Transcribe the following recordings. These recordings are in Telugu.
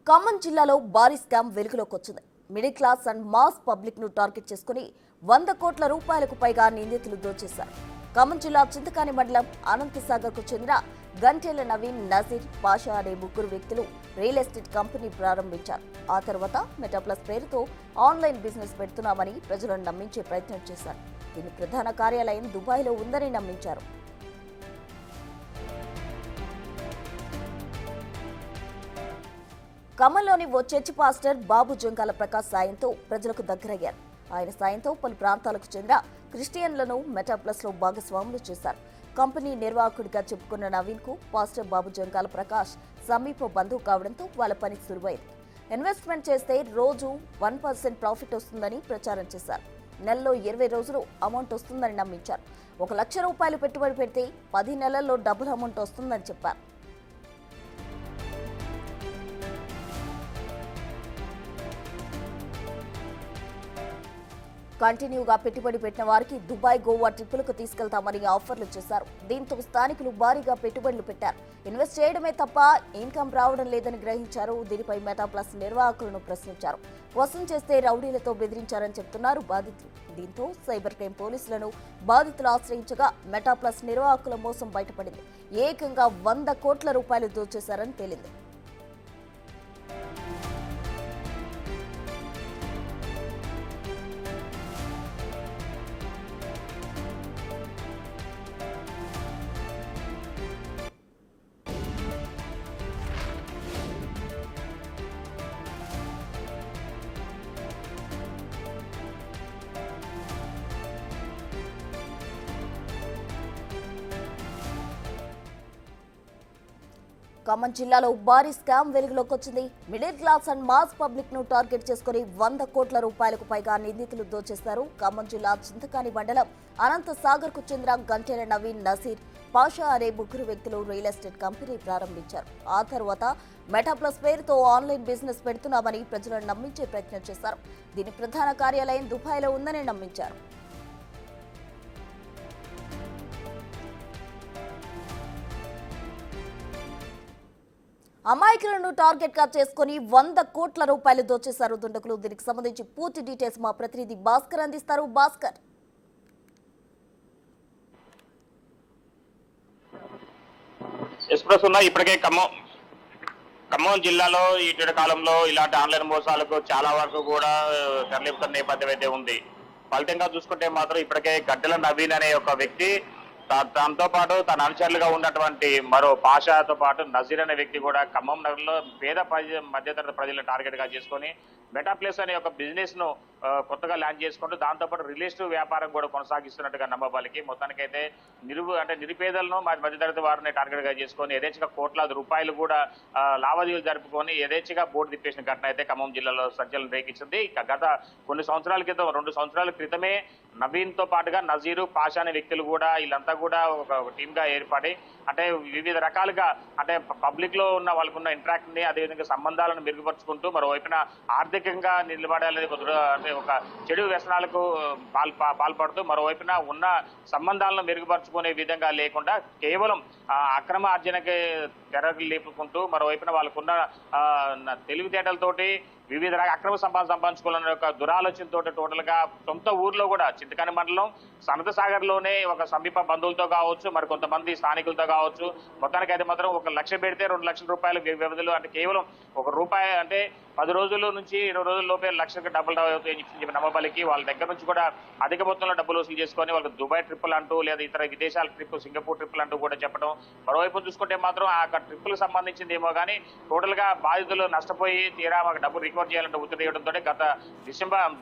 ఖమ్మం జిల్లాలో భారీ స్కామ్ వెలుగులోకి వచ్చింది. Middle class and mass public ను టార్గెట్ చేసుకుని 100 కోట్ల రూపాయలకు పైగా నిందితులు దోచేశారు. ఖమ్మం జిల్లా చింతకాని మండలం అనంతసాగర్ కు చెందిన గంటెల నవీన్, నజీర్, పాషా అనే ముగ్గురు వ్యక్తులు రియల్ ఎస్టేట్ కంపెనీ ప్రారంభించారు. ఆ తర్వాత మెటాప్లస్ పేరుతో ఆన్లైన్ బిజినెస్ పెడుతున్నామని ప్రజలను నమ్మించే ప్రయత్నం చేశారు. దీని ప్రధాన కార్యాలయం దుబాయ్లో ఉందని నమ్మించారు. ఖమ్మంలోని ఓ చర్చి పాస్టర్ బాబు జంగాల ప్రకాష్ సాయంతో ప్రజలకు దగ్గరయ్యారు. ఆయన సాయంతో పలు ప్రాంతాలకు చెందిన క్రిస్టియన్లను మెటాప్లస్ లో భాగస్వాములు చేశారు. కంపెనీ నిర్వాహకుడిగా చెప్పుకున్న నవీన్ కు పాస్టర్ బాబు జంగాల ప్రకాష్ సమీప బంధువు కావడంతో వాళ్ళ పని సులువైంది. ఇన్వెస్ట్మెంట్ చేస్తే రోజు 1% ప్రాఫిట్ వస్తుందని ప్రచారం చేశారు. నెలలో 20 రోజులు అమౌంట్ వస్తుందని నమ్మించారు. 1 లక్ష రూపాయలు పెట్టుబడి పెడితే 10 నెలల్లో డబుల్ అమౌంట్ వస్తుందని చెప్పారు. కంటిన్యూగా పెట్టుబడి పెట్టిన వారికి దుబాయ్, గోవా ట్రిప్పులకు తీసుకెళ్తామని ఆఫర్లు చేశారు. దీంతో స్థానికులు భారీగా పెట్టుబడులు పెట్టారు. ఇన్వెస్ట్ చేయడమే తప్ప ఇన్కమ్ రావడం లేదని గ్రహించారు. దీనిపై మెటాప్లస్ నిర్వాహకులను ప్రశ్నించారు. వసం చేస్తే రౌడీలతో బెదిరించారని చెప్తున్నారు బాధితులు. దీంతో సైబర్ క్రైమ్ పోలీసులను బాధితులు ఆశ్రయించగా మెటాప్లస్ నిర్వాహకుల మోసం బయటపడింది. ఏకంగా 100 కోట్ల రూపాయలు దోచేశారని తేలింది. ఖమ్మం జిల్లాలో భారీ స్కామ్ వెలుగులోకి వచ్చింది. Middle class and mass public ను టార్గెట్ చేసుకుని 100 కోట్ల రూపాయలకు పైగా నిందితులు దోచేశారు. ఖమ్మం జిల్లా చింతకాని మండలం అనంతసాగర్ కు చెందిన గంటెల నవీన్, నజీర్, పాషా అనే ముగ్గురు వ్యక్తులు రియల్ ఎస్టేట్ కంపెనీ ప్రారంభించారు. ఆ తర్వాత మెటాప్లస్ పేరుతో ఆన్లైన్ బిజినెస్ పెడుతున్నామని ప్రజలను నమ్మించే ప్రయత్నం చేశారు. దీని ప్రధాన కార్యాలయం దుబాయ్లో ఉందని నమ్మించారు. అమాయకులను టార్గెట్ గా చేసుకుని 100 కోట్ల రూపాయలు దోచేశారు దుండగులు. దీనికి సంబంధించి పూర్తి డీటెయిల్స్ మా ప్రతినిధి భాస్కర్ అందిస్తారు. భాస్కర్, ఇప్పటికే ఖమ్మం జిల్లాలో ఇటీవల కాలంలో ఇలాంటి ఆన్లైన్ మోసాలకు చాలా వరకు కూడా తెరలేపుతున్న నేపథ్యం అయితే ఉంది. ఫలితంగా చూసుకుంటే మాత్రం ఇప్పటికే గడ్డల నవీన్ అనే ఒక వ్యక్తి, తనతో పాటు తన అనుచరులుగా ఉన్నటువంటి మరో పాషాతో పాటు నజీర్ అనే వ్యక్తి కూడా ఖమ్మం నగరంలో పేద మధ్యతరగతి ప్రజలను టార్గెట్ గా చేసుకొని మెటాప్లస్ అనే ఒక బిజినెస్ ను కొత్తగా లాంచ్ చేసుకుంటూ దాంతోపాటు రియల్ ఎస్టేట్ వ్యాపారం కూడా కొనసాగిస్తున్నట్టుగా నమ్మబాలికి మొత్తానికైతే నిరుపేదలను మధ్యతరగతి వారిని టార్గెట్ గా చేసుకొని యథేచ్ఛగా కోట్లాది రూపాయలు కూడా లావాదేవీలు జరుపుకొని యథేచ్ఛగా బోర్డు తిప్పేసిన ఘటన అయితే ఖమ్మం జిల్లాలో సంచలనం రేకించింది. గత కొన్ని సంవత్సరాల క్రితం 2 సంవత్సరాల క్రితమే నవీన్ తో పాటుగా నజీరు, పాషా అనే వ్యక్తులు కూడా వీళ్ళంతా కూడా ఒక టీమ్ గా ఏర్పడి అంటే వివిధ రకాలుగా అంటే పబ్లిక్ లో ఉన్న వాళ్ళకున్న ఇంటరాక్ట్ ని అదేవిధంగా సంబంధాలను మెరుగుపరుచుకుంటూ మరోవైపున ఆర్థికంగా నిలబడాలని అంటే ఒక చెడు వ్యసనాలకు పాల్పడుతూ మరోవైపున ఉన్న సంబంధాలను మెరుగుపరుచుకునే విధంగా లేకుండా కేవలం అక్రమ ఆర్జనకి తెరలు లేపుకుంటూ మరోవైపున వాళ్ళకున్న తెలివితేటలతోటి వివిధ అక్రమ సంపాదించుకోవాలనే ఒక దురాలోచనతో టోటల్ గా సొంత ఊర్లో కూడా చింతకాని మండలం అనంతసాగర్ లోనే ఒక సమీప బంధువులతో కావచ్చు, మరి కొంతమంది స్థానికులతో కావచ్చు, మొత్తానికైతే మాత్రం 1 లక్ష పెడితే 2 లక్షల రూపాయలు వ్యవధిలో అంటే కేవలం ₹1 అంటే 10 రోజుల నుంచి 20 రోజుల లోపే లక్షలకు డబ్బులు అవుతాయని చెప్పి నమ్మబలికి వాళ్ళ దగ్గర నుంచి కూడా అధిక మొత్తంలో డబ్బులు వసూలు చేసుకొని వాళ్ళకి దుబాయ్ ట్రిప్పులు అంటూ లేదా ఇతర విదేశాల ట్రిప్, సింగపూర్ ట్రిప్పులు అంటూ కూడా చెప్పడం. మరోవైపు చూసుకుంటే మాత్రం ఆ ట్రిప్పులకు సంబంధించింది ఏమో కానీ టోటల్ గా బాధితులు నష్టపోయి తీరా మాకు డబ్బులు రికవర్ చేయాలంటే ఒత్తిడి ఇవ్వడంతో గత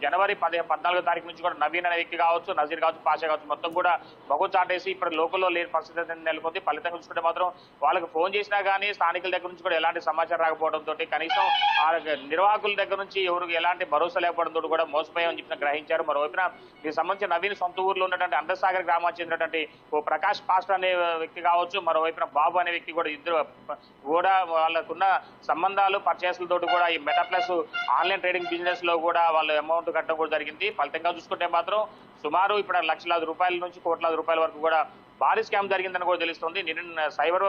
జనవరి 14వ తారీఖు నుంచి కూడా నవీన్ అనే వ్యక్తి కావచ్చు, నజీర్ కావచ్చు, పాషా కావచ్చు మొత్తం కూడా బహు చాటేసి ఇప్పుడు లోకల్లో లేని పరిస్థితి నెలకొంది. ఫలితంగా చూసుకుంటే మాత్రం వాళ్ళకి ఫోన్ చేసినా కానీ స్థానికుల దగ్గర నుంచి కూడా ఎలాంటి సమాచారం రాకపోవడంతో కనీసం ఆ నిర్వాహకుల దగ్గర నుంచి ఎవరికి ఎలాంటి భరోసా లేకపోవడంతో కూడా మోసపోయామని చెప్పిన గ్రహించారు. మరోవైపున దీనికి సంబంధించిన నవీన్ సొంత ఊర్లో ఉన్నటువంటి అనంతసాగర్ గ్రామానికి చెందినటువంటి ఓ ప్రకాష్ పాస్టర్ అనే వ్యక్తి కావచ్చు, మరోవైపున బాబు అనే వ్యక్తి కూడా ఇద్దరు కూడా వాళ్ళకున్న సంబంధాలు పర్చేసులతో కూడా ఈ మెటాప్లస్ ఆన్లైన్ ట్రేడింగ్ బిజినెస్ లో కూడా వాళ్ళు అమౌంట్ కట్టడం కూడా జరిగింది. ఫలితంగా చూసుకుంటే మాత్రం సుమారు ఇప్పుడు లక్షలాది రూపాయల నుంచి కోట్లాది రూపాయల వరకు కూడా భారీ స్కామ్ జరిగిందని కూడా తెలుస్తుంది. నిన్న సైబర్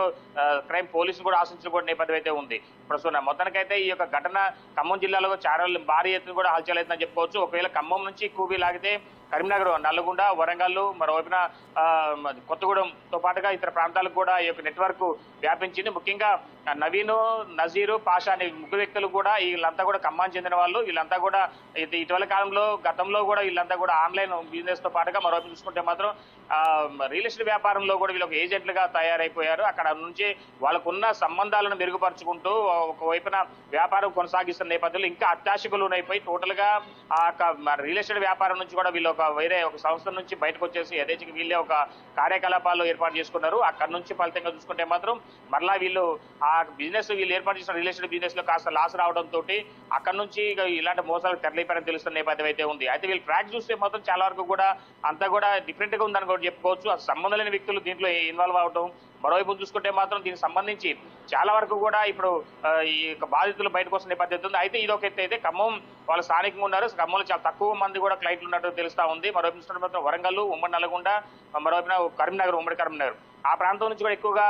క్రైమ్ పోలీసులు కూడా ఆశించిన కూడా నేపథ్యం అయితే ఉంది. ప్రస్తుతం మొత్తానికైతే ఈ యొక్క ఘటన ఖమ్మం జిల్లాలో చారలు భారీ ఎత్తున కూడా హల్చల్ అవుతుందని చెప్పుకోవచ్చు. ఒకవేళ ఖమ్మం నుంచి కూబీ లాగితే కరీంనగర్, నల్లగొండ, వరంగల్, మరోవైపున కొత్తగూడెంతో పాటుగా ఇతర ప్రాంతాలకు కూడా ఈ యొక్క నెట్వర్క్ వ్యాపించింది. ముఖ్యంగా నవీన్, నజీరు, పాషా అనే ముగ్గురు వ్యక్తులు కూడా వీళ్ళంతా కూడా ఖమ్మానికి చెందిన వాళ్ళు. వీళ్ళంతా కూడా ఇటీవల కాలంలో గతంలో కూడా వీళ్ళంతా కూడా ఆన్లైన్ బిజినెస్ తో పాటుగా మరోవైపు చూసుకుంటే మాత్రం రియల్ ఎస్టేట్ వ్యాపారంలో కూడా వీళ్ళు ఒక ఏజెంట్లుగా తయారైపోయారు. అక్కడ నుంచి వాళ్ళకున్న సంబంధాలను మెరుగుపరుచుకుంటూ ఒకవైపున వ్యాపారం కొనసాగిస్తున్న నేపథ్యంలో ఇంకా అత్యాశకులు అయిపోయి టోటల్ గా ఆ రియల్ ఎస్టేట్ వ్యాపారం నుంచి కూడా వీళ్ళు వేరే ఒక సంస్థ నుంచి బయటకు వచ్చేసి యథేచ్ఛగా వీళ్ళే ఒక కార్యకలాపాలు ఏర్పాటు చేసుకున్నారు. అక్కడ నుంచి ఫలితంగా చూసుకుంటే మాత్రం మరలా వీళ్ళు ఆ బిజినెస్ వీళ్ళు ఏర్పాటు చేసిన రియల్ ఎస్టేట్ బిజినెస్ లో కాస్త లాస్ రావడంతో అక్కడ నుంచి ఇలాంటి మోసాలకు తెరలిపోయారని తెలుస్తున్న నేపథ్యం అయితే ఉంది. అయితే వీళ్ళు ట్రాక్ చూస్తే మాత్రం చాలా వరకు కూడా అంతా కూడా డిఫరెంట్ గా ఉందని కూడా చెప్పుకోవచ్చు. ఆ సంబంధం లేని వ్యక్తులు దీంట్లో ఇన్వాల్వ్ అవడం. మరోవైపు చూసుకుంటే మాత్రం దీనికి సంబంధించి చాలా వరకు కూడా ఇప్పుడు ఈ బాధితులు బయటకు వస్తున్న నేపథ్యం ఉంది. అయితే ఇది ఒక ఎత్తు అయితే ఖమ్మం వాళ్ళు స్థానికంగా ఉన్నారు. ఖమ్మంలో చాలా తక్కువ మంది కూడా క్లయింట్లు ఉన్నట్టు తెలుస్తా ఉంది. మరోవైపు చూసుకుంటే మాత్రం వరంగల్, ఉమ్మడి నల్గొండ, మరోవైపున కరీంనగర్, ఉమ్మడి కరీంనగర్ ఆ ప్రాంతం నుంచి కూడా ఎక్కువగా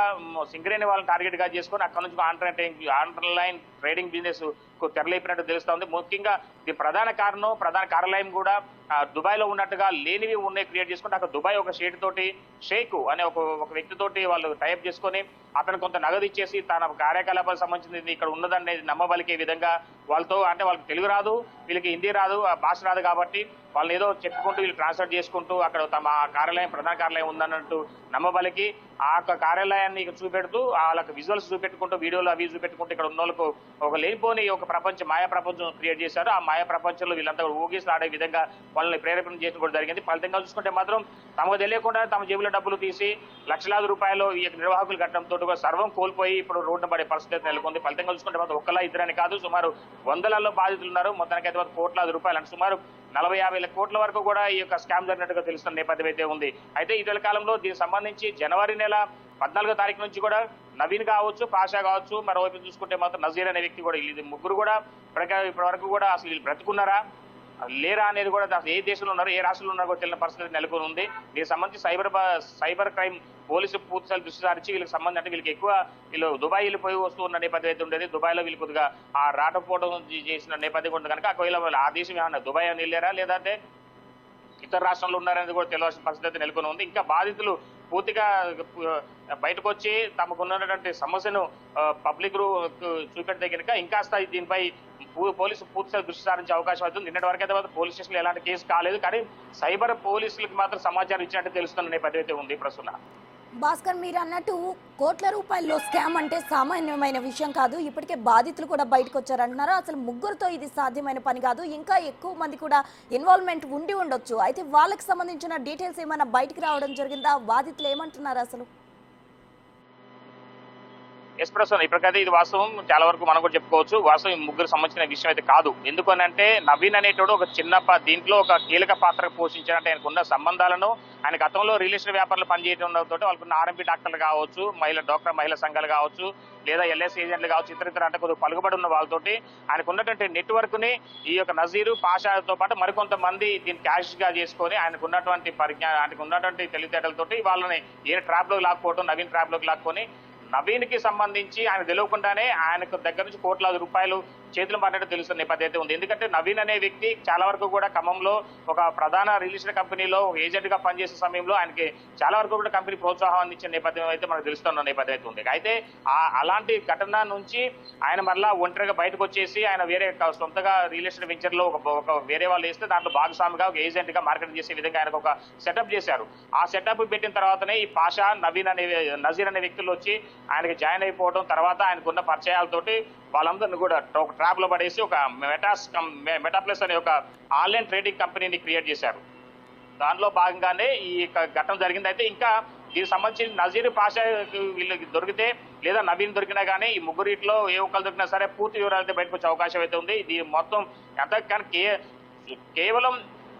సింగరేణి వాళ్ళని టార్గెట్ గా చేసుకొని అక్కడ నుంచి ఆన్లైన్ ట్రేడింగ్ బిజినెస్ కు తెరలేపినట్టు తెలుస్తా ఉంది. ముఖ్యంగా ఇది ప్రధాన కార్యాలయం కూడా దుబాయ్ లో ఉన్నట్టుగా లేనివి ఉన్నాయి క్రియేట్ చేసుకుంటే అక్కడ దుబాయ్ ఒక షేక్ అనే ఒక వ్యక్తితోటి వాళ్ళు టైప్ చేసుకొని అతను కొంత నగదు ఇచ్చేసి తన కార్యకలాపాలకు సంబంధించింది ఇక్కడ ఉన్నదనేది నమ్మబలికే విధంగా వాళ్ళతో అంటే వాళ్ళకి తెలుగు రాదు, వీళ్ళకి హిందీ రాదు, భాష రాదు కాబట్టి వాళ్ళని ఏదో చెప్పుకుంటూ వీళ్ళు ట్రాన్స్ఫర్ చేసుకుంటూ అక్కడ తమ ప్రధాన కార్యాలయం ఉందన్నట్టు నమ్మబలికి ఆ కార్యాలయాన్ని చూపెడుతూ వాళ్ళకి విజువల్స్ చూపెట్టుకుంటూ వీడియోలు అవి చూపెట్టుకుంటూ ఇక్కడ ఉన్న వాళ్ళకు ఒక లేనిపోని ఒక మాయా ప్రపంచం క్రియేట్ చేశారు. ఆ మాయా ప్రపంచంలో వీళ్ళంతా ఊగిస్తూ ఆడే విధంగా వాళ్ళని ప్రేరేపణ చేయడం కూడా జరిగింది. ఫలితంగా చూసుకుంటే మాత్రం తమకు తెలియకుండా తమ జేబులో డబ్బులు తీసి లక్షలాది రూపాయలు ఈ నిర్వాహకులు కట్టడంతో సర్వం కోల్పోయి ఇప్పుడు రోడ్డు పడే పరిస్థితి నెలకొంది. ఫలితంగా చూసుకుంటే మాత్రం ఒక్కలా ఇద్దరని కాదు సుమారు వందలలో బాధితులు ఉన్నారు. మొత్తానికి కోట్లాది రూపాయలు అంటే సుమారు 40-50 కోట్ల వరకు కూడా ఈ యొక్క స్కామ్ జరిగినట్టుగా తెలుస్తున్న నేపథ్యం అయితే ఉంది. అయితే ఇటీవల కాలంలో దీనికి సంబంధించి జనవరి నెల 14వ తారీఖు నుంచి కూడా నవీన్ కావచ్చు, పాషా కావచ్చు, మరోవైపు చూసుకుంటే మాత్రం నజీర్ అనే వ్యక్తి కూడా వీళ్ళు ముగ్గురు కూడా ఇప్పటి వరకు కూడా అసలు వీళ్ళు బ్రతుకున్నారా లేరా అనేది కూడా ఏ దేశంలో ఉన్నారు, ఏ రాష్ట్రంలో ఉన్నారో కూడా తెలియని పరిస్థితి నెలకొని ఉంది. దీనికి సంబంధించి సైబర్ క్రైమ్ పోలీసు పూర్తిస్థాయి దృష్టి సారించి వీళ్ళకి సంబంధం అంటే వీళ్ళు దుబాయ్ వెళ్ళిపోయి వస్తూ ఉన్న నేపథ్యం అయితే ఉండేది. దుబాయ్ లో వీళ్ళు కొద్దిగా ఆ రాకపోవడం చేసిన నేపథ్యం ఉంటుంది కనుక ఒకవేళ ఆ దేశం ఏమన్నా దుబాయ్ అని వెళ్ళారా లేదంటే ఇతర రాష్ట్రంలో ఉన్నారనేది కూడా తెలియాల్సిన పరిస్థితి నెలకొని ఉంది. ఇంకా బాధితులు పూర్తిగా బయటకు వచ్చి తమకు ఉన్నటువంటి సమస్యను పబ్లిక్ చూపెడితే కనుక ఇంకాస్త దీనిపై పోలీసు పూర్తిగా దృష్టి సారించే అవకాశం అవుతుంది. నిన్నటి వరకు అయితే పోలీస్ స్టేషన్లో ఎలాంటి కేసు కాలేదు, కానీ సైబర్ పోలీసులకు మాత్రం సమాచారం ఇచ్చినట్టు తెలుస్తున్న నేపథ్యం అయితే ఉంది ప్రస్తుతం. భాస్కర్, మీరు అన్నట్టు కోట్ల రూపాయల్లో స్కామ్ అంటే సామాన్యమైన విషయం కాదు. ఇప్పటికే బాధితులు కూడా బయటకు వచ్చారంటున్నారు. అసలు ముగ్గురుతో ఇది సాధ్యమైన పని కాదు, ఇంకా ఎక్కువ మంది కూడా ఇన్వాల్వ్మెంట్ ఉండి ఉండొచ్చు. అయితే వాళ్ళకి సంబంధించిన డీటెయిల్స్ ఏమైనా బయటకు రావడం జరిగిందా? బాధితులు ఏమంటున్నారు అసలు? ప్రస్తుతం ఇప్పటికైతే ఇది వాస్తవం చాలా వరకు మనం కూడా చెప్పుకోవచ్చు. వాస్తవం ముగ్గురు సంబంధించిన విషయం అయితే కాదు. ఎందుకనంటే నవీన్ అనేటోడు ఒక దీంట్లో ఒక కీలక పాత్ర పోషించారంటే ఆయనకున్న సంబంధాలను ఆయన గతంలో రియల్ ఎస్టేట్ వ్యాపారాలు పనిచేయడంతో వాళ్ళకున్న ఆర్ఎంపీ డాక్టర్లు కావచ్చు, డ్వాక్రా మహిళా సంఘాలు కావచ్చు, లేదా ఎల్ఐసి ఏజెంట్లు కావచ్చు, ఇతర అంటే కొద్దిగా పలుకుబడి ఉన్న వాళ్ళతోటి ఆయనకు ఉన్నటువంటి నెట్వర్క్ ని ఈ యొక్క నజీరు, పాషాతో పాటు మరికొంతమంది దీన్ని క్యాష్ గా చేసుకొని ఆయనకు ఉన్నటువంటి పరిజ్ఞానం, ఆయనకు ఉన్నటువంటి తెలివితేటలతోటి వాళ్ళని ఏ ట్రాప్ లోకి లాక్కోవడం, నవీన్ ట్రాప్ లోకి లాక్కొని నవీన్ కి సంబంధించి ఆయన తెలియకుండానే ఆయనకు దగ్గర నుంచి కోట్లాది రూపాయలు చేతులు పడినట్టు తెలుస్తున్న నేపథ్యం అయితే ఉంది. ఎందుకంటే నవీన్ అనే వ్యక్తి చాలా వరకు కూడా ఖమ్మంలో ఒక ప్రధాన రియల్ ఎస్టేట్ కంపెనీలో ఏజెంట్ గా పనిచేసే సమయంలో ఆయనకి చాలా వరకు కూడా కంపెనీ ప్రోత్సాహం అందించిన నేపథ్యం అయితే మనకు తెలుస్తున్న నేపథ్యం అయితే ఉంది. అయితే అలాంటి ఘటన నుంచి ఆయన మళ్ళా ఒంటరిగా బయటకు వచ్చేసి ఆయన వేరే సొంతగా రియల్ ఎస్టేట్ వెంచర్ లో ఒక వేరే వాళ్ళు వేస్తే దాంట్లో భాగస్వామిగా ఒక ఏజెంట్ గా మార్కెటింగ్ చేసే విధంగా ఆయనకు ఒక సెటప్ చేశారు. ఆ సెటప్ పెట్టిన తర్వాతనే ఈ పాషా, నజీర్ అనే వ్యక్తులు వచ్చి ఆయనకి జాయిన్ అయిపోవడం, తర్వాత ఆయనకున్న పరిచయాలతోటి వాళ్ళందరినీ కూడా ఒక ట్రాప్ లో పడేసి ఒక మెటాప్లస్ అనే ఒక ఆన్లైన్ ట్రేడింగ్ కంపెనీని క్రియేట్ చేశారు. దానిలో భాగంగానే ఈ ఘటన జరిగింది. అయితే ఇంకా దీనికి సంబంధించి నజీర్, పాషా వీళ్ళకి దొరికితే లేదా నవీన్ దొరికినా కానీ ఈ ముగ్గురిట్లో ఏ ఒక్కరు దొరికినా సరే పూర్తి వివరాలు అయితే బయటకు వచ్చే అవకాశం అయితే ఉంది. ఇది మొత్తం ఎంత కేవలం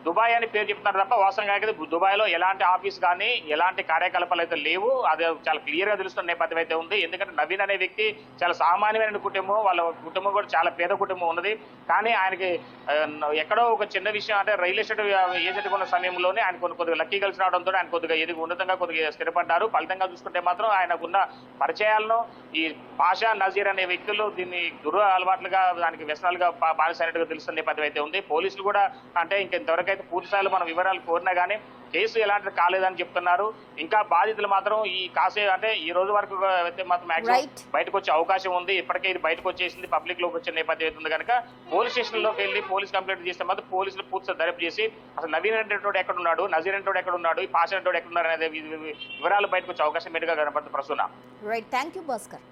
దుబాయ్ అని పేరు చెప్తున్నారు తప్ప వాస్తవంగా అయితే దుబాయ్లో ఎలాంటి ఆఫీస్ కానీ ఎలాంటి కార్యకలాపాలు అయితే లేవు. అది చాలా క్లియర్గా తెలుస్తున్న నేపథ్యం అయితే ఉంది. ఎందుకంటే నవీన్ అనే వ్యక్తి చాలా సామాన్యమైన కుటుంబం, వాళ్ళ కుటుంబం కూడా చాలా పేద కుటుంబం ఉన్నది. కానీ ఆయనకి ఎక్కడో ఒక చిన్న విషయం అంటే రియల్ ఎస్టేట్ ఏజెంట్ ఉన్న సమయంలోనే ఆయన కొద్దిగా లక్కీ కలిసి రావడంతో ఆయన కొద్దిగా ఎదిగి ఉన్నతంగా కొద్దిగా స్థిరపడ్డారు. ఫలితంగా చూసుకుంటే మాత్రం ఆయనకున్న పరిచయాలను ఈ పాషా నజీర్ అనే వ్యక్తులు దీన్ని అలవాట్లుగా దానికి వ్యసనాలుగా బానిసైనట్టుగా తెలుస్తున్న నేపథ్యం అయితే ఉంది. పోలీసులు కూడా అంటే ఇంకెంతవరకు అయితే పూర్తి స్థాయిలో మనం వివరాలు కోరినా కానీ కేసు ఎలాంటిది కాలేదని చెప్తున్నారు. ఇంకా బాధితులు మాత్రం ఈ అంటే ఈ రోజు వరకు అయితే మాత్రం మాక్సిమం బయటకు వచ్చే అవకాశం ఉంది. ఇప్పటికే ఇది బయటకు వచ్చేసింది, పబ్లిక్ లోకి వచ్చే నేపథ్యం అవుతుంది కనుక పోలీస్ స్టేషన్ లోకి వెళ్ళి పోలీస్ కంప్లైంట్ చేస్తే మాత్రం పోలీసులు పూర్తిగా దర్యాప్తు చేసి అసలు నవీన్ అంటోడు ఎక్కడ ఉన్నాడు, నజీర్ అంటోడు ఎక్కడ ఉన్నాడు, ఈ పాషా అంటోడు ఎక్కడ ఉన్నారు అనేది వివరాలు బయటకు వచ్చే అవకాశం మెరుగ్గా కనపడుతుంది. ప్రస్తుతం రైట్, థ్యాంక్ యూ భాస్కర్.